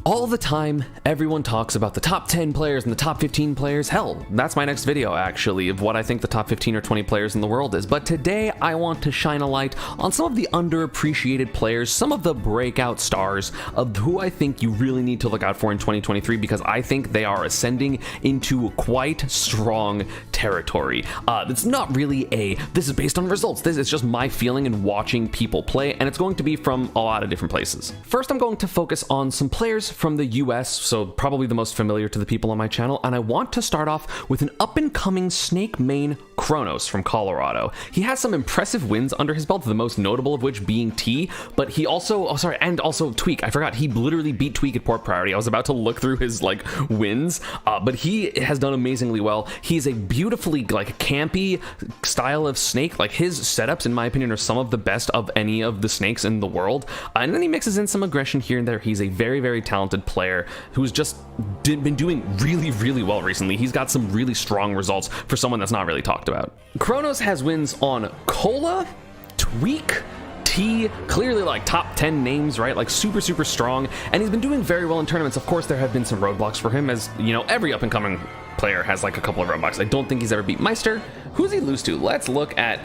All the time, everyone talks about the top 10 players and the top 15 players. Hell, that's my next video, actually, of what I think the top 15 or 20 players in the world is. But today, I want to shine a light on some of the underappreciated players, some of the breakout stars of who I think you really need to look out for in 2023, because I think they are ascending into quite strong territory. It's not really this is based on results. This is just my feeling and watching people play, and it's going to be from a lot of different places. First, I'm going to focus on some players from the US, so probably the most familiar to the people on my channel, and I want to start off with an up-and-coming snake main, Kronos from Colorado. He has some impressive wins under his belt, the most notable of which being T, but he also, and also Tweak. I forgot, he literally beat Tweak at port priority. I was about to look through his wins, but he has done amazingly well. He's a beautifully campy style of snake. His setups, in my opinion, are some of the best of any of the snakes in the world, and then he mixes in some aggression here and there. He's a very, very talented player who's just been doing really, really well recently. He's got some really strong results for someone that's not really talked about. Kronos has wins on Cola, Tweak, T, clearly top 10 names, right? Super, super strong, and he's been doing very well in tournaments. Of course, there have been some roadblocks for him, as you know, every up-and-coming player has a couple of roadblocks. I don't think he's ever beat Meister. Who's he lose to? Let's look at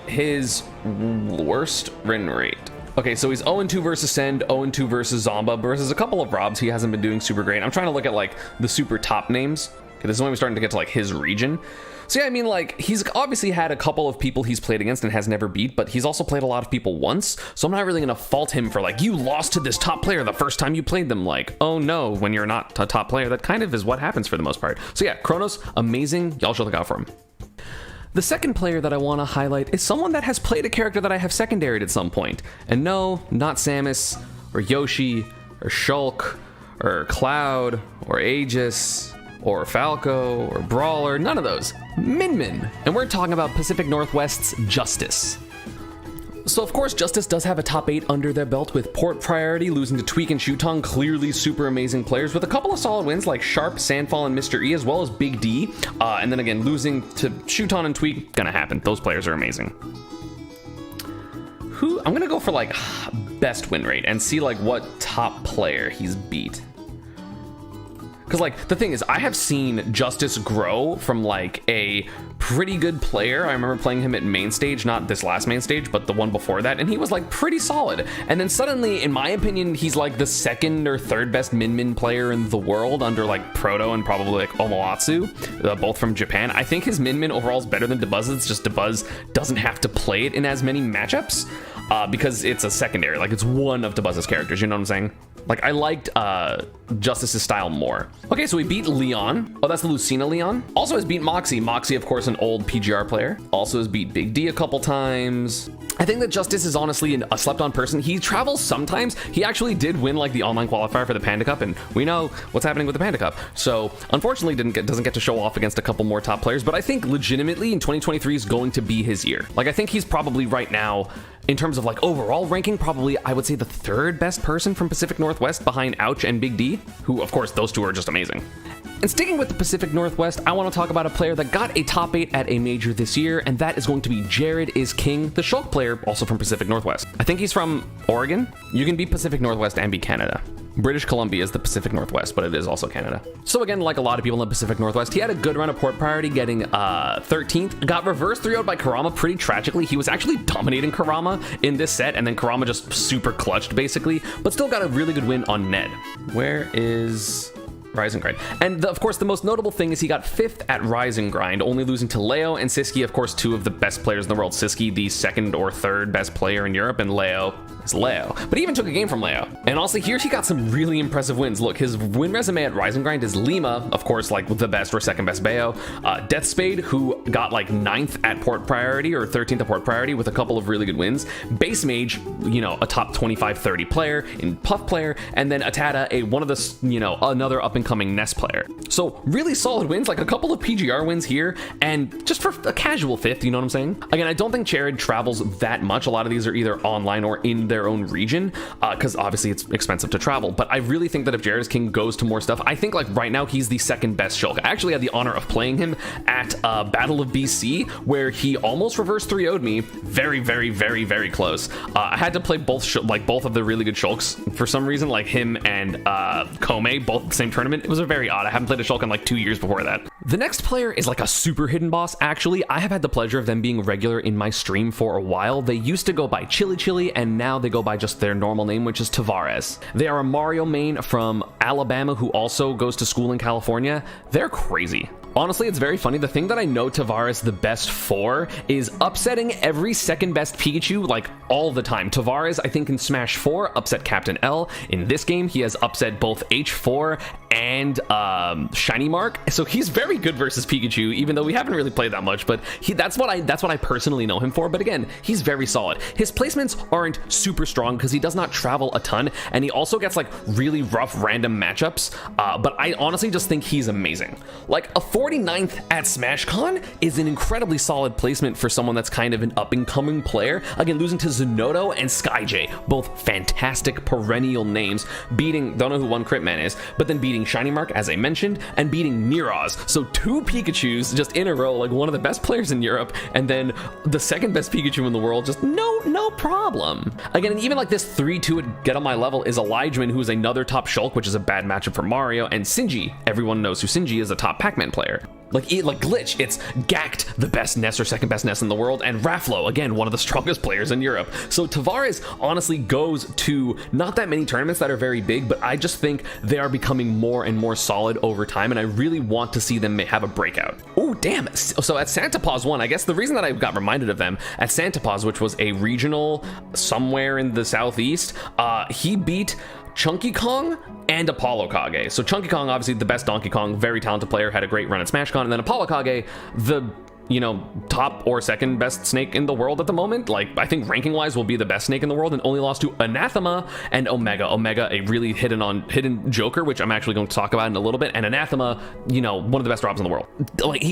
his worst win rate. Okay, so he's 0-2 versus Send, 0-2 versus Zomba, versus a couple of Robs. He hasn't been doing super great. I'm trying to look at the super top names. Okay, this is when we're starting to get to his region. So yeah, I mean, he's obviously had a couple of people he's played against and has never beat, but he's also played a lot of people once. So I'm not really gonna fault him for you lost to this top player the first time you played them. Oh no, when you're not a top player, that kind of is what happens for the most part. So yeah, Kronos, amazing. Y'all should look out for him. The second player that I want to highlight is someone that has played a character that I have secondaried at some point. And no, not Samus, or Yoshi, or Shulk, or Cloud, or Aegis, or Falco, or Brawler, none of those. Min Min. And we're talking about Pacific Northwest's Justice. So of course, Justice does have a top 8 under their belt with port priority, losing to Tweak and Shutong, clearly super amazing players, with a couple of solid wins like Sharp, Sandfall, and Mr. E, as well as Big D. And then again, losing to Shutong and Tweak, gonna happen. Those players are amazing. I'm gonna go for best win rate and see what top player he's beat. Because the thing is, I have seen Justice grow from a pretty good player. I remember playing him at main stage, not this last main stage, but the one before that, and he was pretty solid. And then suddenly, in my opinion, he's the second or third best Min player in the world under Proto and probably Omoatsu, both from Japan. I think his Min overall is better than Dabuzz's. It's just Dabuzz doesn't have to play it in as many matchups because it's a secondary. It's one of Dabuzz's characters. You know what I'm saying? I liked Justice's style more. Okay, so we beat Leon. Oh, that's the Lucina Leon. Also has beat Moxie. Moxie, of course, an old PGR player. Also has beat Big D a couple times. I think that Justice is honestly a slept-on person. He travels sometimes. He actually did win the online qualifier for the Panda Cup, and we know what's happening with the Panda Cup. So unfortunately, doesn't get to show off against a couple more top players. But I think legitimately in 2023 is going to be his year. I think he's probably right now, in terms of overall ranking, probably I would say the third best person from Pacific Northwest behind Ouch and Big D, who of course those two are just amazing. And sticking with the Pacific Northwest, I want to talk about a player that got a top 8 at a major this year, and that is going to be Jairus King, the Shulk player, also from Pacific Northwest. I think he's from Oregon. You can be Pacific Northwest and be Canada. British Columbia is the Pacific Northwest, but it is also Canada. So again, like a lot of people in the Pacific Northwest, he had a good run of port priority, getting 13th. Got reverse 3-0'd by Kurama pretty tragically. He was actually dominating Kurama in this set, and then Kurama just super clutched basically, but still got a really good win on Ned. Where is Rise and Grind? And of course, the most notable thing is he got 5th at Rise and Grind, only losing to Leo and Siski, of course, two of the best players in the world. Siski, the second or third best player in Europe, and Leo is Leo. But he even took a game from Leo. And honestly, here he got some really impressive wins. Look, his win resume at Rise and Grind is Lima, of course, the best or second best Bayo. Death Spade, who got 9th at port priority or 13th at port priority with a couple of really good wins. Base Mage, a top 25-30 player, in Puff player, and then Atada, one of the, another up-and-coming Nest player. So really solid wins, a couple of PGR wins here, and just for a casual 5th, you know what I'm saying? Again, I don't think Jared travels that much. A lot of these are either online or in their own region, because obviously it's expensive to travel. But I really think that if Jairus King goes to more stuff, I think like right now he's the second best Shulk. I actually had the honor of playing him at Battle of BC, where he almost reverse 3-0'd me. Very, very, very, very close. I had to play both of the really good Shulks for some reason, like him and Kome, both the same tournament. It was very odd. I haven't played a Shulk in like 2 years before that. The next player is like a super hidden boss. Actually, I have had the pleasure of them being regular in my stream for a while. They used to go by Chili Chili, and now they go by just their normal name, which is Tavares. They are a Mario main from Alabama who also goes to school in California. They're crazy. Honestly, it's very funny. The thing that I know Tavares the best for is upsetting every second best Pikachu, like all the time. Tavares, I think in Smash 4, upset Captain L. In this game, he has upset both H4 and Shiny Mark. So he's very good versus Pikachu, even though we haven't really played that much, but that's what I personally know him for. But again, he's very solid. His placements aren't super strong because he does not travel a ton, and he also gets like really rough random matchups, but I honestly just think he's amazing. Like a 49th at SmashCon is an incredibly solid placement for someone that's kind of an up-and-coming player. Again, losing to Zenodo and SkyJ, both fantastic perennial names, don't know who one Crit Man is, but then beating Shiny Mark, as I mentioned, and beating Miraz. So 2 Pikachus just in a row, like one of the best players in Europe, and then the second best Pikachu in the world, just no problem. Again, and even like this 3-2 at Get On My Level is Elijahman, who is another top Shulk, which is a bad matchup for Mario, and Sinji. Everyone knows who Sinji is, a top Pac-Man player. Like Glitch, it's Gact, the best Ness or second best Ness in the world, and Raflo, again, one of the strongest players in Europe. So Tavares honestly goes to not that many tournaments that are very big, but I just think they are becoming more and more solid over time, and I really want to see them have a breakout. Oh, damn. So at Santa Paws 1, I guess the reason that I got reminded of them, at Santa Paws, which was a regional somewhere in the southeast, he beat Chunky Kong and Apollo Kage. So Chunky Kong, obviously the best Donkey Kong, very talented player, had a great run at SmashCon, and then Apollo Kage, the top or second best snake in the world at the moment. Like, I think ranking wise will be the best snake in the world, and only lost to Anathema and Omega. Omega, a really hidden joker, which I'm actually going to talk about in a little bit, and Anathema, one of the best Robs in the world. Like,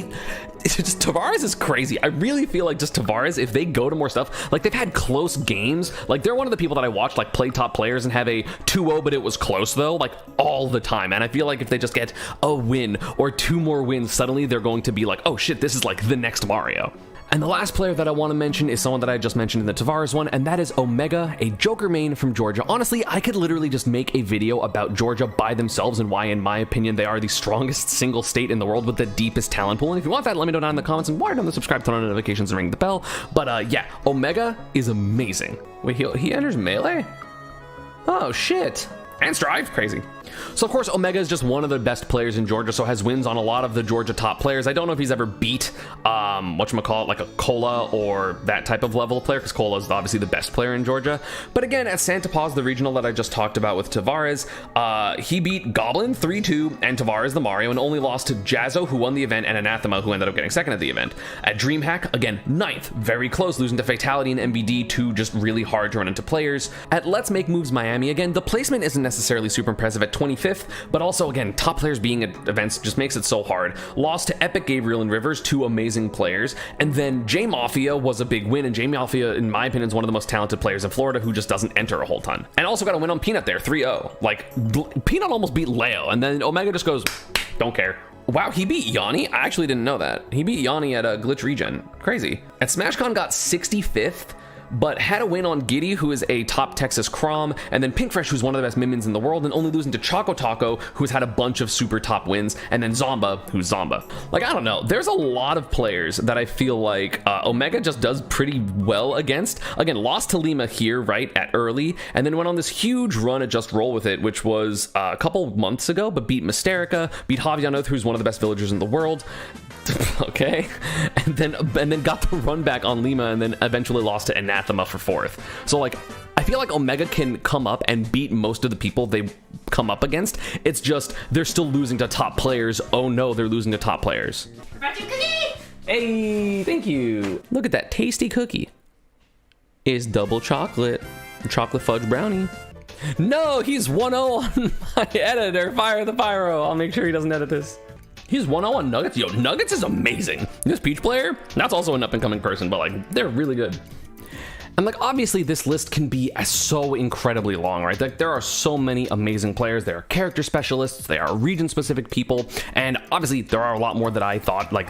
Tavares is crazy. I really feel like just Tavares, if they go to more stuff, like they've had close games. Like, they're one of the people that I watch like play top players and have a 2-0, but it was close though, like all the time. And I feel like if they just get a win or 2 more wins, suddenly they're going to be like, oh shit, this is like the next Mario. And the last player that I want to mention is someone that I just mentioned in the Tavares one, and that is Omega, a Joker main from Georgia. Honestly, I could literally just make a video about Georgia by themselves and why, in my opinion, they are the strongest single state in the world with the deepest talent pool. And if you want that, let me know down in the comments, and wire down the subscribe, turn on notifications, and ring the bell. But yeah, Omega is amazing. Wait, he enters Melee? Oh, shit. And Strive, crazy. So of course Omega is just one of the best players in Georgia, so has wins on a lot of the Georgia top players. I don't know if he's ever beat whatchamacallit, like a Cola or that type of level of player, because Cola is obviously the best player in Georgia. But again, at Santa Paws, the regional that I just talked about with Tavares, he beat Goblin 3-2 and Tavares the Mario, and only lost to Jazzo, who won the event, and Anathema, who ended up getting second at the event. At DreamHack, again, 9th, very close, losing to Fatality and MBD, 2 just really hard to run into players. At Let's Make Moves Miami, again, the placement isn't necessarily super impressive at 25th, but also again, top players being at events just makes it so hard. Lost to Epic, Gabriel, and Rivers, 2 amazing players, and then J Mafia was a big win, and J Mafia, in my opinion, is one of the most talented players in Florida who just doesn't enter a whole ton. And also got a win on Peanut there, 3-0. Like, Peanut almost beat Leo, and then Omega just goes, don't care. Wow, he beat Yanni? I actually didn't know that. He beat Yanni at a Glitch Regen. Crazy. At SmashCon got 65th, but had a win on Giddy, who is a top Texas Crom, and then Pinkfresh, who's one of the best Minions in the world, and only losing to Choco Taco, who's had a bunch of super top wins, and then Zomba, who's Zomba. Like, I don't know. There's a lot of players that I feel like Omega just does pretty well against. Again, lost to Lima here, right, at early, and then went on this huge run at Just Roll With It, which was a couple months ago, but beat Mysterica, beat Javianoth, who's one of the best villagers in the world. Okay, and then got the run back on Lima, and then eventually lost to Anathema for 4th. So like, I feel like Omega can come up and beat most of the people they come up against. It's just they're still losing to top players. Oh no, they're losing to top players. Hey, thank you. Look at that tasty cookie. It's double chocolate fudge brownie. No, he's 1-0 on my editor. Fire the pyro. I'll make sure he doesn't edit this. He's 1-0 on Nuggets. Yo, Nuggets is amazing. This Peach player, that's also an up-and-coming person, but like, they're really good. And like obviously this list can be so incredibly long, right? Like there are so many amazing players. There are character specialists, there are region specific people, and obviously there are a lot more that I thought like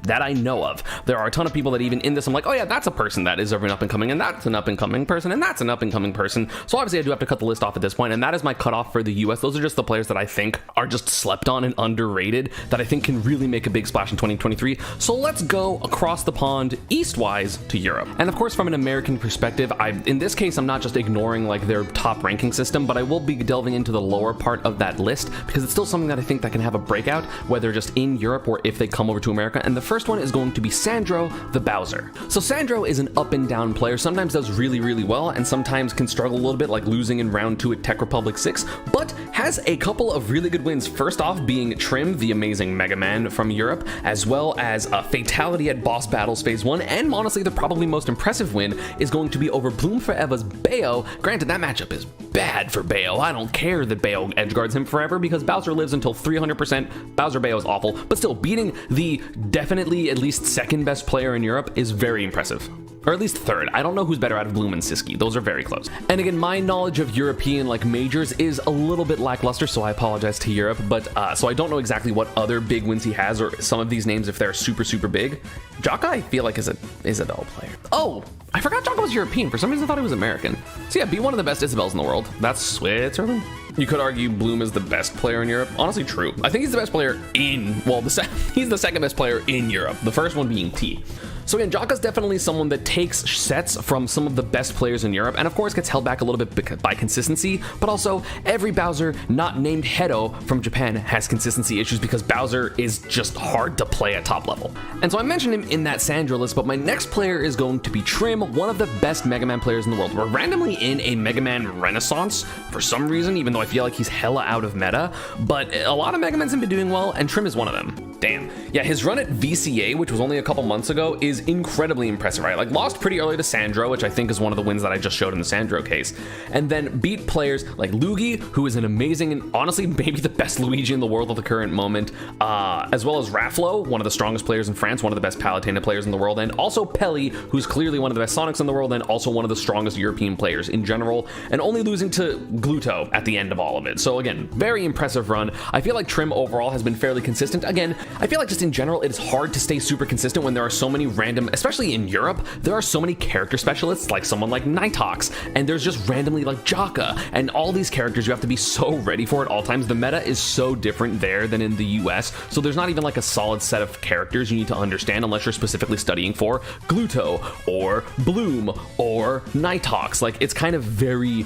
that I know of. There are a ton of people that even in this I'm like, oh yeah, that's a person that is an up and coming, and that's an up and coming person, and that's an up and coming person. So obviously I do have to cut the list off at this point, and that is my cutoff for the US. Those are just the players that I think are just slept on and underrated that I think can really make a big splash in 2023. So let's go across the pond eastwise to Europe. And of course from an American perspective, in this case I'm not just ignoring like their top ranking system, but I will be delving into the lower part of that list because it's still something that I think that can have a breakout, whether just in Europe or if they come over to America. And the first one is going to be Sandro the Bowser. So Sandro is an up and down player, sometimes does really well and sometimes can struggle a little bit, like losing in round 2 at Tech Republic 6, but has a couple of really good wins. First off being Trim, the amazing Mega Man from Europe, as well as a fatality at Boss Battles Phase 1, and honestly the probably most impressive win is going to be over Bloom Forever's Bayo. Granted, that matchup is bad for Bayo. I don't care that Bayo edgeguards him forever because Bowser lives until 300%. Bowser Bayo is awful, but still beating the definitely at least second best player in Europe is very impressive. Or at least third. I don't know who's better out of Bloom and Siski. Those are very close. And again, my knowledge of European like majors is a little bit lackluster, so I apologize to Europe, but so I don't know exactly what other big wins he has or some of these names if they're super big. Jaka I feel like is a Isabelle player. Oh, I forgot Jaka was European. For some reason I thought he was American. So yeah, be one of the best Isabelles in the world. That's Switzerland. You could argue Bloom is the best player in Europe. Honestly, true. I think he's the best player in, well, he's the second best player in Europe. The first one being T. So again, Jaka's definitely someone that takes sets from some of the best players in Europe, and of course gets held back a little bit by consistency, but also every Bowser not named Hedo from Japan has consistency issues because Bowser is just hard to play at top level. And so I mentioned him in that Sandro list, but my next player is going to be Trim, one of the best Mega Man players in the world. We're randomly in a Mega Man renaissance for some reason, even though I feel like he's hella out of meta, but a lot of Mega Mans have been doing well, and Trim is one of them. Damn. Yeah, his run at VCA, which was only a couple months ago, is incredibly impressive, right? Like lost pretty early to Sandro, which I think is one of the wins that I just showed in the Sandro case, and then beat players like Luigi, who is an amazing and honestly maybe the best Luigi in the world at the current moment, as well as Raflo, one of the strongest players in France, one of the best Palutena players in the world, and also Peli, who's clearly one of the best Sonics in the world and also one of the strongest European players in general, and only losing to Gluto at the end of all of it. So again, very impressive run. I feel like Trim overall has been fairly consistent. Again, I feel like just in general, it is hard to stay super consistent when there are so many random, especially in Europe, there are so many character specialists, like someone like Nightox, and there's just randomly like Jaka, and all these characters you have to be so ready for at all times. The meta is so different there than in the US, so there's not even like a solid set of characters you need to understand unless you're specifically studying for Gluto or Bloom or Nightox. Like it's kind of very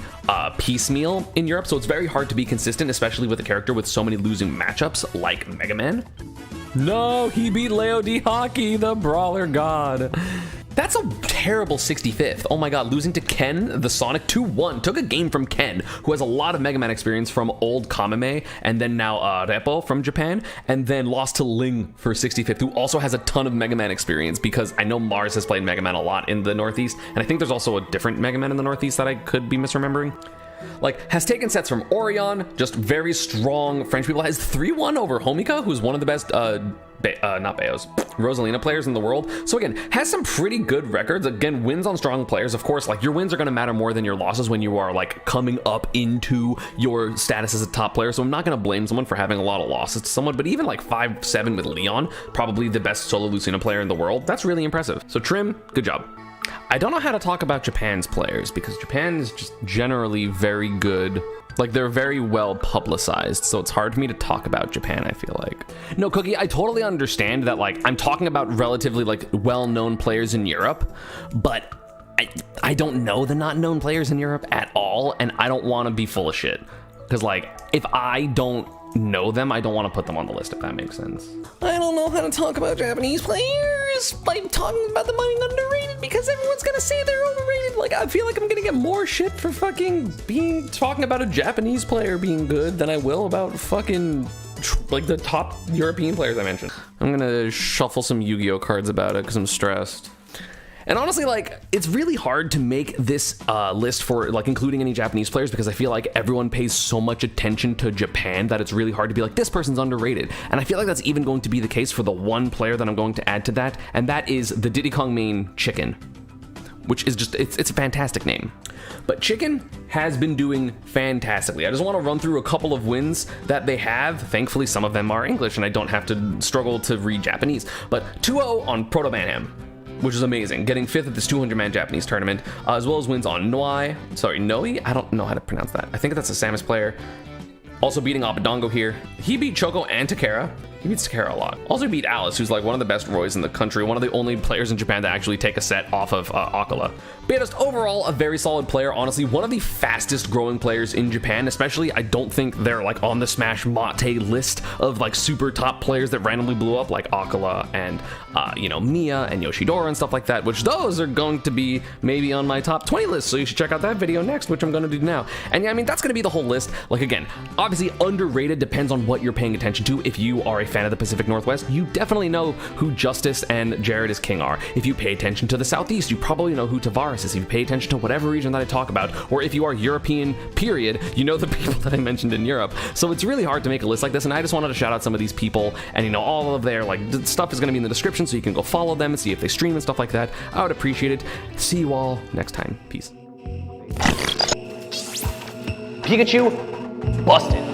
piecemeal in Europe, so it's very hard to be consistent, especially with a character with so many losing matchups like Mega Man. No, he beat Leo D. Hockey, the brawler god. That's a terrible 65th. Oh my god, losing to Ken, the Sonic 2-1. Took a game from Ken, who has a lot of Mega Man experience from old Kamame, and then now Repo from Japan, and then lost to Ling for 65th, who also has a ton of Mega Man experience, because I know Mars has played Mega Man a lot in the Northeast, and I think there's also a different Mega Man in the Northeast that I could be misremembering. Like, has taken sets from Orion, just very strong French people, has 3-1 over Homika, who's one of the best, not Bayos, Rosalina players in the world. So again, has some pretty good records. Again, wins on strong players. Of course, like your wins are going to matter more than your losses when you are like coming up into your status as a top player. So I'm not going to blame someone for having a lot of losses to someone, but even like 5-7 with Leon, probably the best solo Lucina player in the world. That's really impressive. So Trim, good job. I don't know how to talk about Japan's players because Japan is just generally very good. Like they're very well publicized, so it's hard for me to talk about Japan, I feel like. No, Cookie, I totally understand that like I'm talking about relatively like well-known players in Europe, but I don't know the not known players in Europe at all, and I don't want to be full of shit. Because like if I don't know them, I don't want to put them on the list, if that makes sense. I don't know how to talk about Japanese players by talking about them being underrated because everyone's gonna say they're overrated. Like I feel like I'm gonna get more shit for fucking talking about a Japanese player being good than I will about fucking like the top European players I mentioned. I'm gonna shuffle some Yu-Gi-Oh cards about it because I'm stressed. And honestly, like, it's really hard to make this list for, like, including any Japanese players because I feel like everyone pays so much attention to Japan that it's really hard to be like, this person's underrated. And I feel like that's even going to be the case for the one player that I'm going to add to that, and that is the Diddy Kong main Chicken. which is just, it's a fantastic name. But Chicken has been doing fantastically. I just want to run through a couple of wins that they have. Thankfully, some of them are English and I don't have to struggle to read Japanese. But 2-0 on Proto Banham, which is amazing. Getting 5th at this 200-man Japanese tournament, as well as wins on Noi. I don't know how to pronounce that. I think that's a Samus player. Also beating Abadongo here. He beat Choco and Takara. He beats Takara a lot. Also beat Alice, who's like one of the best Roys in the country, one of the only players in Japan to actually take a set off of Akala. But just overall, a very solid player. Honestly, one of the fastest growing players in Japan, especially. I don't think they're like on the Smash Mate list of like super top players that randomly blew up, like Akala and Mia and Yoshidora and stuff like that, which those are going to be maybe on my top 20 list. So you should check out that video next, which I'm going to do now. And yeah, I mean, that's going to be the whole list. Like again, obviously underrated depends on what you're paying attention to. If you are a fan of the Pacific Northwest, you definitely know who Justice and Jairus King are. If you pay attention to the Southeast, you probably know who Tavares is. If you pay attention to whatever region that I talk about, or if you are European, period, you know the people that I mentioned in Europe. So it's really hard to make a list like this, and I just wanted to shout out some of these people, and all of their stuff is going to be in the description, so you can go follow them and see if they stream and stuff like that. I would appreciate it. See you all next time. Peace. Pikachu, busted.